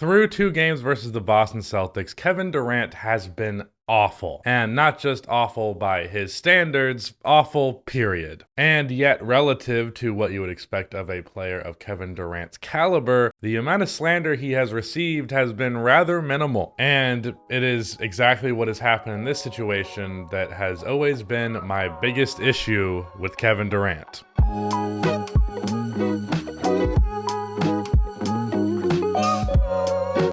Through 2 games versus the Boston Celtics, Kevin Durant has been awful. And not just awful by his standards, awful, period. And yet, relative to what you would expect of a player of Kevin Durant's caliber, the amount of slander he has received has been rather minimal. And it is exactly what has happened in this situation that has always been my biggest issue with Kevin Durant.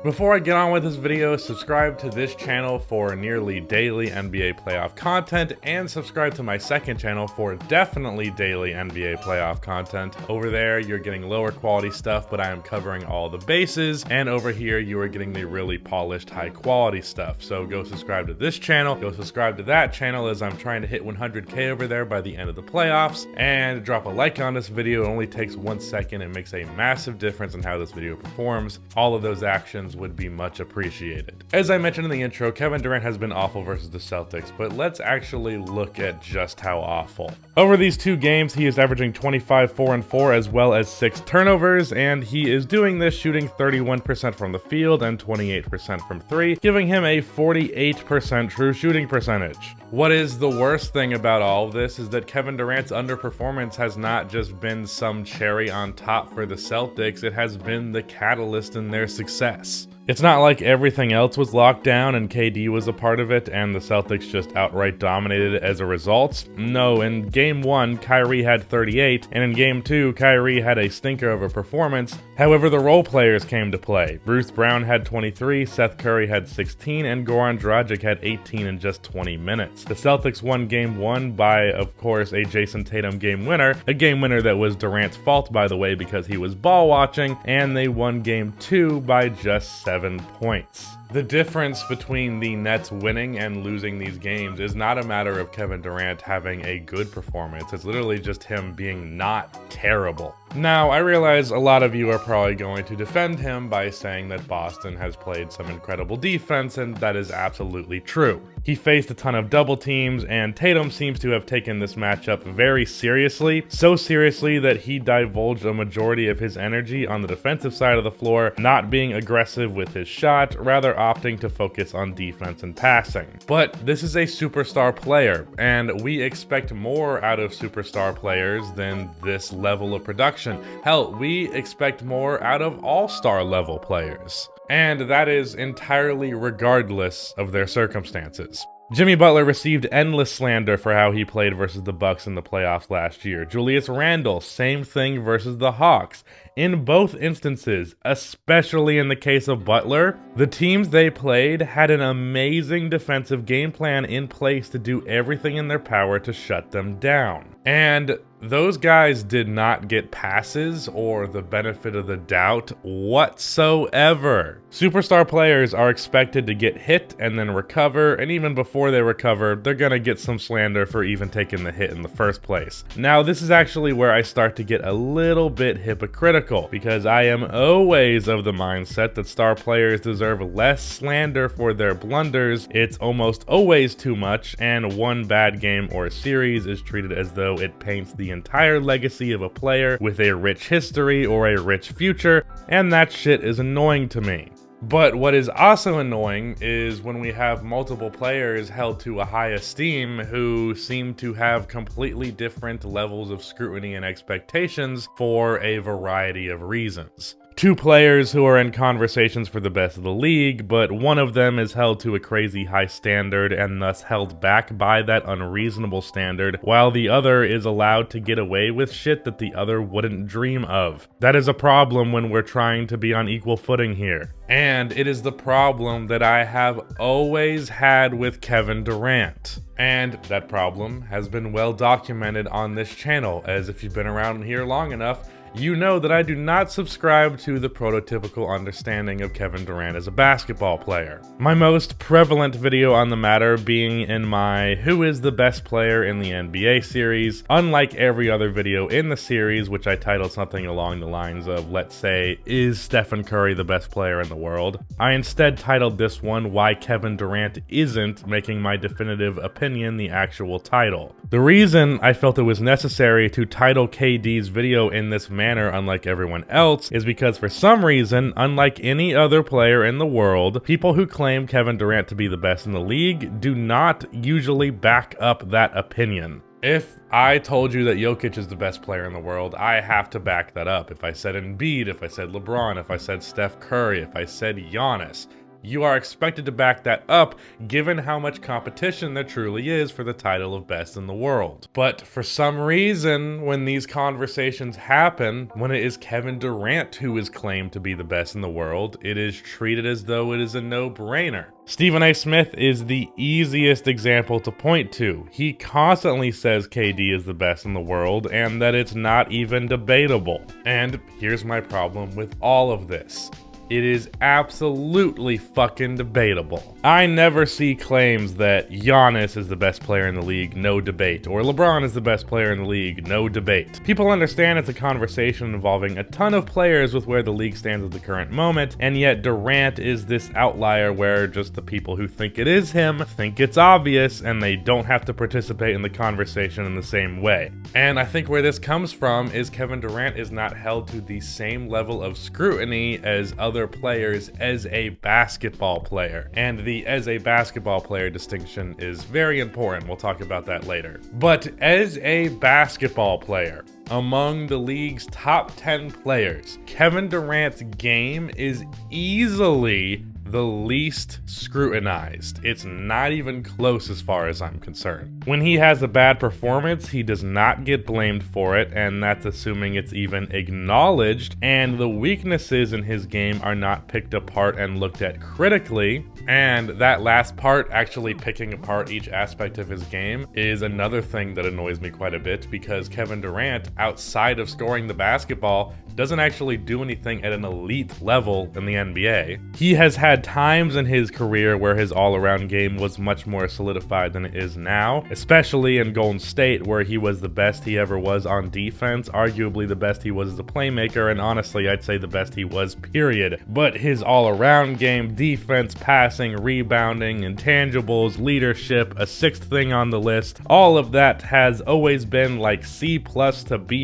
Before I get on with this video, subscribe to this channel for nearly daily NBA playoff content, and subscribe to my second channel for definitely daily NBA playoff content. Over there, you're getting lower quality stuff, but I am covering all the bases, and over here, you are getting the really polished, high quality stuff. So go subscribe to this channel, go subscribe to that channel, as I'm trying to hit 100K over there by the end of the playoffs, and drop a like on this video. It only takes 1 second. It makes a massive difference in how this video performs. All of those actions would be much appreciated. As I mentioned in the intro, Kevin Durant has been awful versus the Celtics, but let's actually look at just how awful. Over these 2 games, he is averaging 25, 4, and 4, as well as 6 turnovers, and he is doing this shooting 31% from the field and 28% from 3, giving him a 48% true shooting percentage. What is the worst thing about all of this is that Kevin Durant's underperformance has not just been some cherry on top for the Celtics, it has been the catalyst in their success. It's not like everything else was locked down and KD was a part of it and the Celtics just outright dominated it as a result. No, in Game 1, Kyrie had 38, and in Game 2, Kyrie had a stinker of a performance. However, the role players came to play. Bruce Brown had 23, Seth Curry had 16, and Goran Dragic had 18 in just 20 minutes. The Celtics won Game 1 by, of course, a Jason Tatum game winner, a game winner that was Durant's fault, by the way, because he was ball watching, and they won Game 2 by just 7 points. The difference between the Nets winning and losing these games is not a matter of Kevin Durant having a good performance. It's literally just him being not terrible. Now, I realize a lot of you are probably going to defend him by saying that Boston has played some incredible defense, and that is absolutely true. He faced a ton of double teams, and Tatum seems to have taken this matchup very seriously, so seriously that he divulged a majority of his energy on the defensive side of the floor, not being aggressive with his shot, rather opting to focus on defense and passing. But this is a superstar player, and we expect more out of superstar players than this level of production. Hell, we expect more out of all-star level players. And that is entirely regardless of their circumstances. Jimmy Butler received endless slander for how he played versus the Bucks in the playoffs last year. Julius Randle, same thing versus the Hawks. In both instances, especially in the case of Butler, the teams they played had an amazing defensive game plan in place to do everything in their power to shut them down. And those guys did not get passes or the benefit of the doubt whatsoever. Superstar players are expected to get hit and then recover, and even before they recover, they're gonna get some slander for even taking the hit in the first place. Now, this is actually where I start to get a little bit hypocritical, because I am always of the mindset that star players deserve less slander for their blunders. It's almost always too much, and one bad game or series is treated as though it paints the entire legacy of a player with a rich history or a rich future, and that shit is annoying to me. But what is also annoying is when we have multiple players held to a high esteem who seem to have completely different levels of scrutiny and expectations for a variety of reasons. 2 players who are in conversations for the best of the league, but one of them is held to a crazy high standard and thus held back by that unreasonable standard, while the other is allowed to get away with shit that the other wouldn't dream of. That is a problem when we're trying to be on equal footing here. And it is the problem that I have always had with Kevin Durant. And that problem has been well documented on this channel, as if you've been around here long enough, you know that I do not subscribe to the prototypical understanding of Kevin Durant as a basketball player. My most prevalent video on the matter being in my Who is the Best Player in the NBA series. Unlike every other video in the series, which I titled something along the lines of, let's say, is Stephen Curry the best player in the world? I instead titled this one, Why Kevin Durant Isn't, making my definitive opinion the actual title. The reason I felt it was necessary to title KD's video in this manner unlike everyone else is because for some reason, unlike any other player in the world, people who claim Kevin Durant to be the best in the league do not usually back up that opinion. If I told you that Jokic is the best player in the world, I have to back that up. If I said Embiid, if I said LeBron, if I said Steph Curry, if I said Giannis, you are expected to back that up given how much competition there truly is for the title of best in the world. But for some reason, when these conversations happen, when it is Kevin Durant who is claimed to be the best in the world, it is treated as though it is a no-brainer. Stephen A. Smith is the easiest example to point to. He constantly says KD is the best in the world and that it's not even debatable. And here's my problem with all of this. It is absolutely fucking debatable. I never see claims that Giannis is the best player in the league, no debate, or LeBron is the best player in the league, no debate. People understand it's a conversation involving a ton of players with where the league stands at the current moment, and yet Durant is this outlier where just the people who think it is him think it's obvious, and they don't have to participate in the conversation in the same way. And I think where this comes from is Kevin Durant is not held to the same level of scrutiny as other players as a basketball player. And the as a basketball player distinction is very important. We'll talk about that later. But as a basketball player, among the league's top 10 players, Kevin Durant's game is easily the least scrutinized. It's not even close as far as I'm concerned. When he has a bad performance, he does not get blamed for it, and that's assuming it's even acknowledged, and the weaknesses in his game are not picked apart and looked at critically. And that last part, actually picking apart each aspect of his game, is another thing that annoys me quite a bit, because Kevin Durant, outside of scoring the basketball, doesn't actually do anything at an elite level in the NBA. He has had times in his career where his all-around game was much more solidified than it is now, especially in Golden State, where he was the best he ever was on defense, arguably the best he was as a playmaker, and honestly, I'd say the best he was, period. But his all-around game, defense, passing, rebounding, intangibles, leadership, a sixth thing on the list, all of that has always been like C+ to B-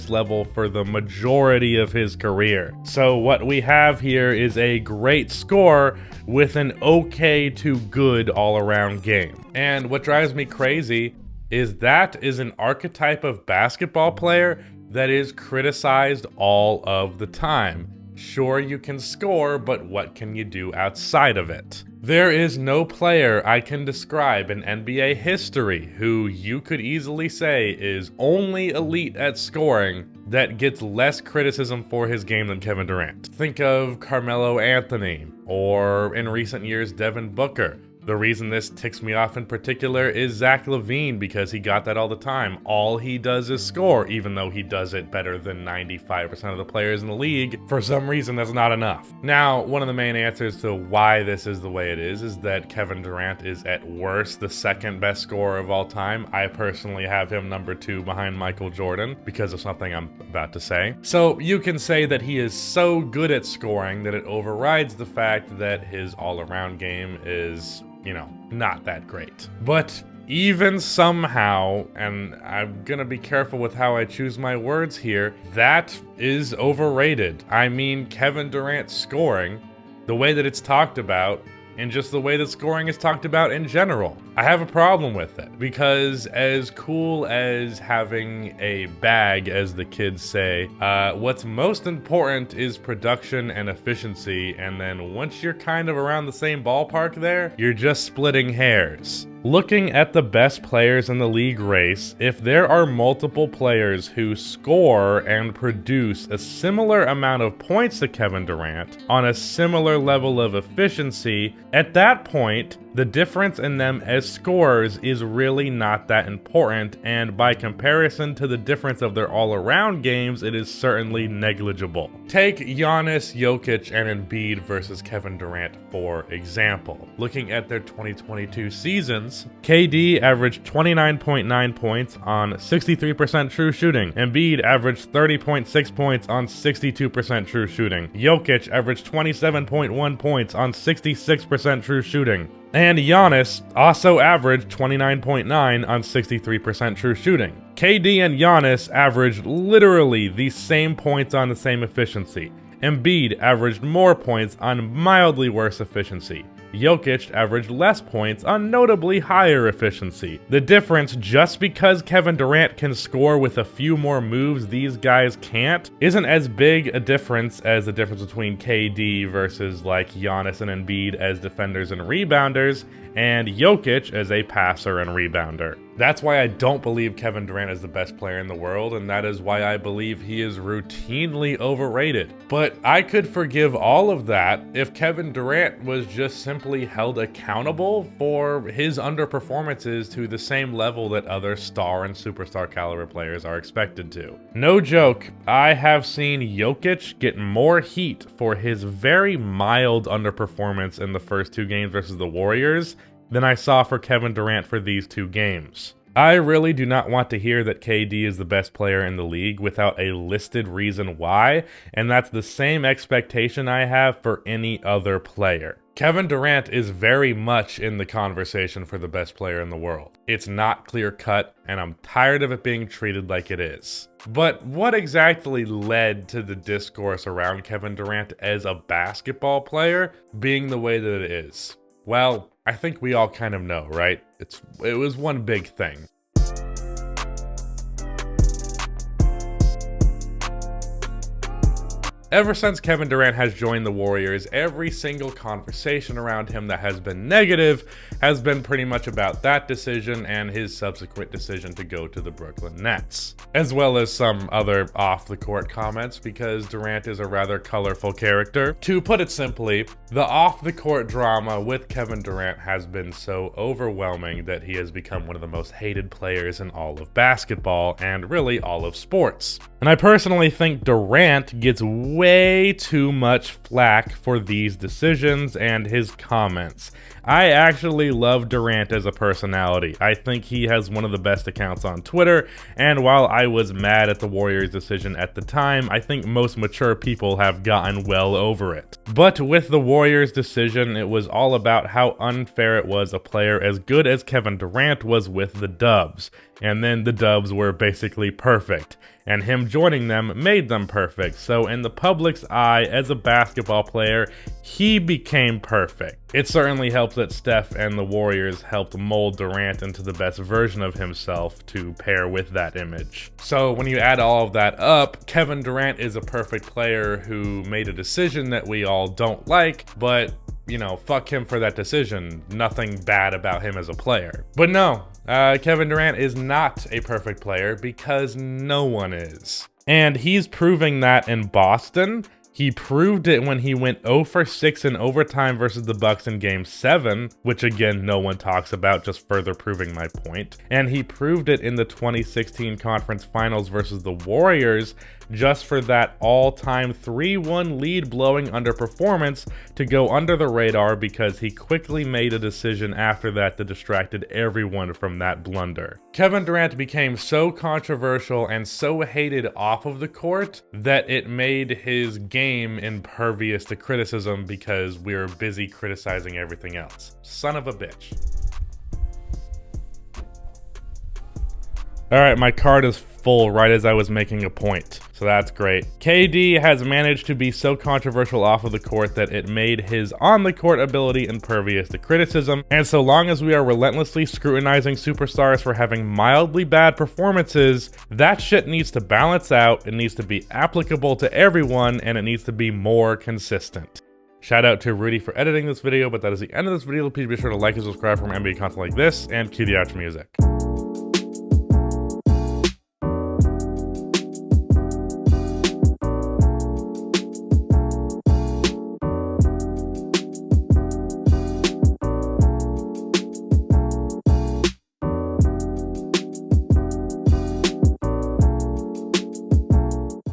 level for the majority of his career. So what we have here is a great score with an okay to good all-around game. And what drives me crazy is that is an archetype of basketball player that is criticized all of the time. Sure, you can score, but what can you do outside of it? There is no player I can describe in NBA history who you could easily say is only elite at scoring that gets less criticism for his game than Kevin Durant. Think of Carmelo Anthony, or in recent years, Devin Booker. The reason this ticks me off in particular is Zach LaVine, because he got that all the time. All he does is score, even though he does it better than 95% of the players in the league. For some reason, that's not enough. Now, one of the main answers to why this is the way it is that Kevin Durant is at worst the second best scorer of all time. I personally have him number 2 behind Michael Jordan because of something I'm about to say. So you can say that he is so good at scoring that it overrides the fact that his all-around game is, not that great. But even somehow, and I'm gonna be careful with how I choose my words here, that is overrated. I mean, Kevin Durant scoring, the way that it's talked about, and just the way that scoring is talked about in general, I have a problem with it, because as cool as having a bag, as the kids say, what's most important is production and efficiency, and then once you're kind of around the same ballpark there, you're just splitting hairs. Looking at the best players in the league race, if there are multiple players who score and produce a similar amount of points to Kevin Durant on a similar level of efficiency, at that point, the difference in them as scorers is really not that important, and by comparison to the difference of their all-around games, it is certainly negligible. Take Giannis, Jokic, and Embiid versus Kevin Durant, for example. Looking at their 2022 seasons, points. KD averaged 29.9 points on 63% true shooting. Embiid averaged 30.6 points on 62% true shooting. Jokic averaged 27.1 points on 66% true shooting. And Giannis also averaged 29.9 on 63% true shooting. KD and Giannis averaged literally the same points on the same efficiency. Embiid averaged more points on mildly worse efficiency. Jokic averaged less points on notably higher efficiency. The difference, just because Kevin Durant can score with a few more moves these guys can't, isn't as big a difference as the difference between KD versus like Giannis and Embiid as defenders and rebounders, and Jokic as a passer and rebounder. That's why I don't believe Kevin Durant is the best player in the world, and that is why I believe he is routinely overrated. But I could forgive all of that if Kevin Durant was just simply held accountable for his underperformances to the same level that other star and superstar caliber players are expected to. No joke, I have seen Jokic get more heat for his very mild underperformance in the first two games versus the Warriors than I saw for Kevin Durant for these two games. I really do not want to hear that KD is the best player in the league without a listed reason why, and that's the same expectation I have for any other player. Kevin Durant is very much in the conversation for the best player in the world. It's not clear-cut, and I'm tired of it being treated like it is. But what exactly led to the discourse around Kevin Durant as a basketball player being the way that it is? Well, I think we all kind of know, right? It was one big thing. Ever since Kevin Durant has joined the Warriors, every single conversation around him that has been negative has been pretty much about that decision and his subsequent decision to go to the Brooklyn Nets, as well as some other off-the-court comments because Durant is a rather colorful character. To put it simply, the off-the-court drama with Kevin Durant has been so overwhelming that he has become one of the most hated players in all of basketball and really all of sports. And I personally think Durant gets way too much flack for these decisions and his comments. I actually love Durant as a personality. I think he has one of the best accounts on Twitter, and while I was mad at the Warriors' decision at the time, I think most mature people have gotten well over it. But with the Warriors' decision, it was all about how unfair it was a player as good as Kevin Durant was with the Dubs, and then the Dubs were basically perfect, and him joining them made them perfect. So in the public's eye, as a basketball player, he became perfect. It certainly helps that Steph and the Warriors helped mold Durant into the best version of himself to pair with that image. So when you add all of that up, Kevin Durant is a perfect player who made a decision that we all don't like, but you know, fuck him for that decision. Nothing bad about him as a player. But no, Kevin Durant is not a perfect player because no one is. And he's proving that in Boston. He proved it when he went 0 for 6 in overtime versus the Bucks in Game 7, which again, no one talks about, just further proving my point. And he proved it in the 2016 Conference Finals versus the Warriors, just for that all-time 3-1 lead blowing underperformance to go under the radar because he quickly made a decision after that that distracted everyone from that blunder. Kevin Durant became so controversial and so hated off of the court that it made his game impervious to criticism because we were busy criticizing everything else. Son of a bitch. Alright, my card is full right as I was making a point, so that's great. KD has managed to be so controversial off of the court that it made his on-the-court ability impervious to criticism, and so long as we are relentlessly scrutinizing superstars for having mildly bad performances, that shit needs to balance out, it needs to be applicable to everyone, and it needs to be more consistent. Shout out to Rudy for editing this video, but that is the end of this video. Please be sure to like and subscribe for more NBA content like this, and cue the outro music.